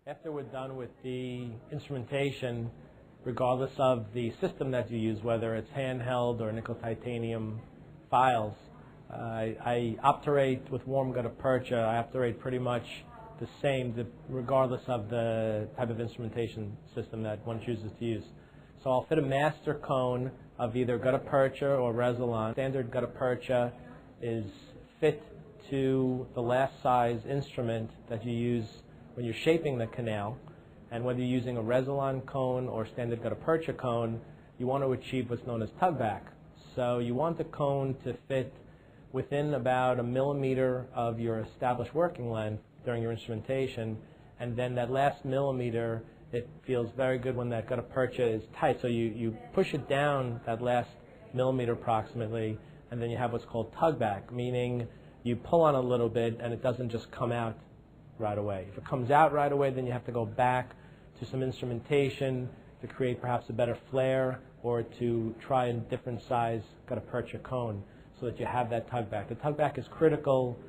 After we're done with the instrumentation, regardless of the system that you use, whether it's handheld or nickel titanium files, I obturate with warm gutta percha. I obturate pretty much the same regardless of the type of instrumentation system that one chooses to use. So I'll fit a master cone of either gutta percha or Resolon. Standard gutta percha is fit to the last size instrument that you use when you're shaping the canal, and whether you're using a Resolon cone or standard gutta percha cone, you want to achieve what's known as tugback. So you want the cone to fit within about 1 millimeter of your established working length during your instrumentation, and then that last millimeter, it feels very good when that gutta percha is tight. So you push it down that last millimeter approximately, and then you have what's called tugback, meaning you pull on a little bit and it doesn't just come out right away. If it comes out right away, then you have to go back to some instrumentation to create perhaps a better flare or to try a different size gutta percha cone so that you have that tugback. The tugback is critical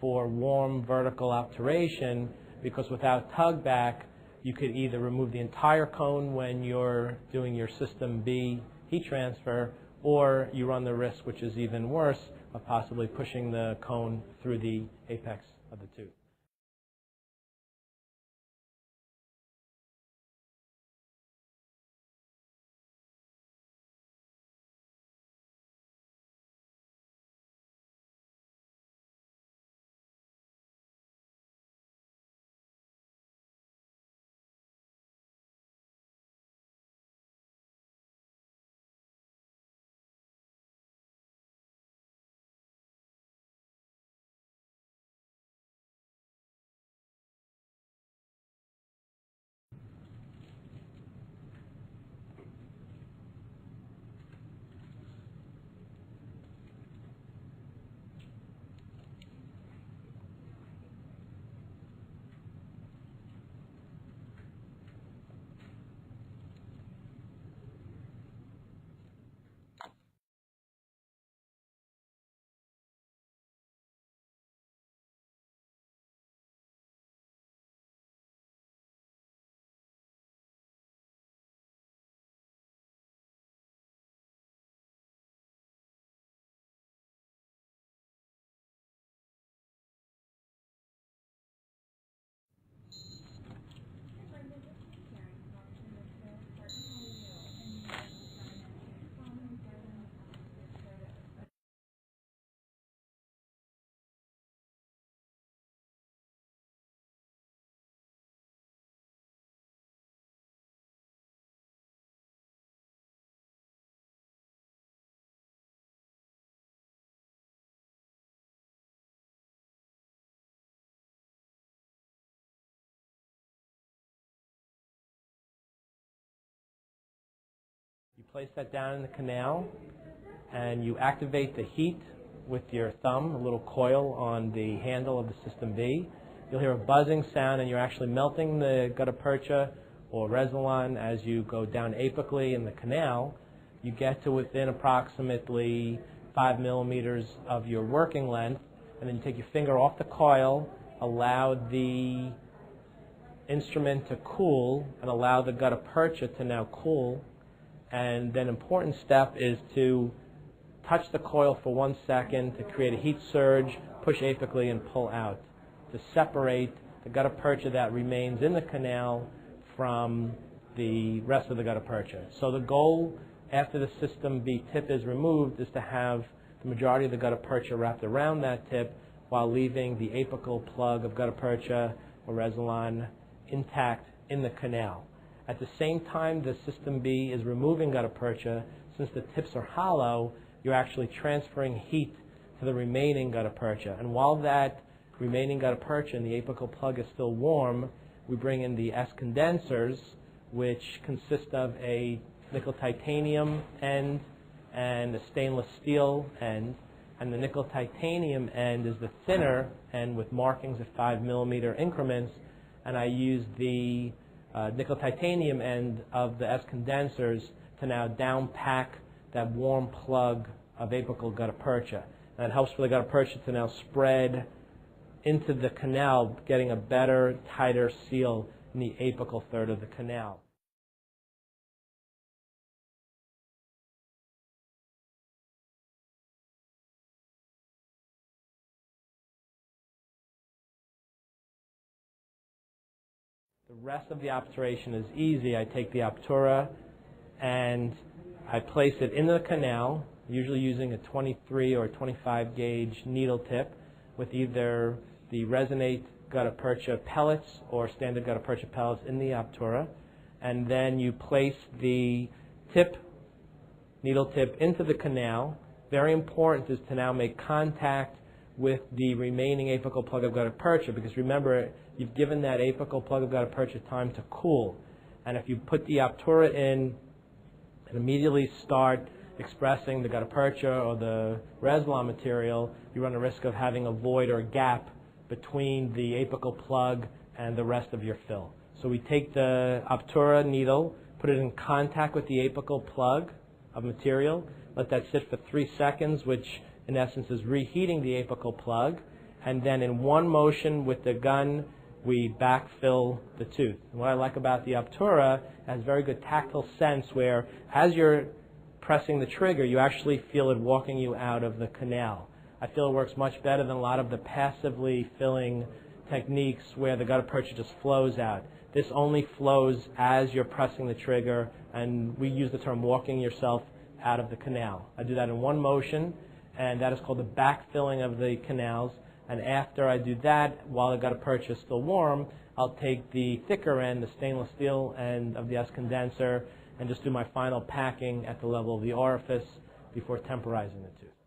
for warm vertical obturation because without tugback, you could either remove the entire cone when you're doing your System B heat transfer, or you run the risk, which is even worse, of possibly pushing the cone through the apex of the tube. You place that down in the canal and you activate the heat with your thumb, a little coil on the handle of the System B. You'll hear a buzzing sound and you're actually melting the gutta percha or Resolon as you go down apically in the canal. You get to within approximately 5 millimeters of your working length, and then you take your finger off the coil, allow the instrument to cool, and allow the gutta percha to now cool. And then an important step is to touch the coil for 1 second to create a heat surge, push apically, and pull out to separate the gutta percha that remains in the canal from the rest of the gutta percha. So the goal after the System B tip is removed is to have the majority of the gutta percha wrapped around that tip while leaving the apical plug of gutta percha or Resolon intact in the canal. At the same time the System B is removing gutta percha, since the tips are hollow, you're actually transferring heat to the remaining gutta percha. And while that remaining gutta percha in the apical plug is still warm, we bring in the S condensers, which consist of a nickel titanium end and a stainless steel end. And the nickel titanium end is the thinner end with markings at 5 millimeter increments. And I use the nickel titanium end of the S condensers to now down pack that warm plug of apical gutta percha. And it helps for the gutta percha to now spread into the canal, getting a better, tighter seal in the apical third of the canal. The rest of the obturation is easy. I take the Obtura and I place it in the canal, usually using a 23 or 25 gauge needle tip with either the resonate gutta percha pellets or standard gutta percha pellets in the Obtura. And then you place the needle tip into the canal. Very important is to now make contact with the remaining apical plug of gutta percha, because remember, you've given that apical plug of gutta percha time to cool. And if you put the Obtura in and immediately start expressing the gutta percha or the Resvalon material, you run a risk of having a void or gap between the apical plug and the rest of your fill. So we take the Obtura needle, put it in contact with the apical plug of material, let that sit for 3 seconds, which in essence is reheating the apical plug, and then in one motion with the gun, we backfill the tooth. And what I like about the Obtura, it has very good tactile sense where as you're pressing the trigger, you actually feel it walking you out of the canal. I feel it works much better than a lot of the passively filling techniques where the gutta percha just flows out. This only flows as you're pressing the trigger, and we use the term walking yourself out of the canal. I do that in one motion, and that is called the backfilling of the canals. And after I do that, while the gutta percha is still warm, I'll take the thicker end, the stainless steel end of the S condenser, and just do my final packing at the level of the orifice before temporizing the tooth.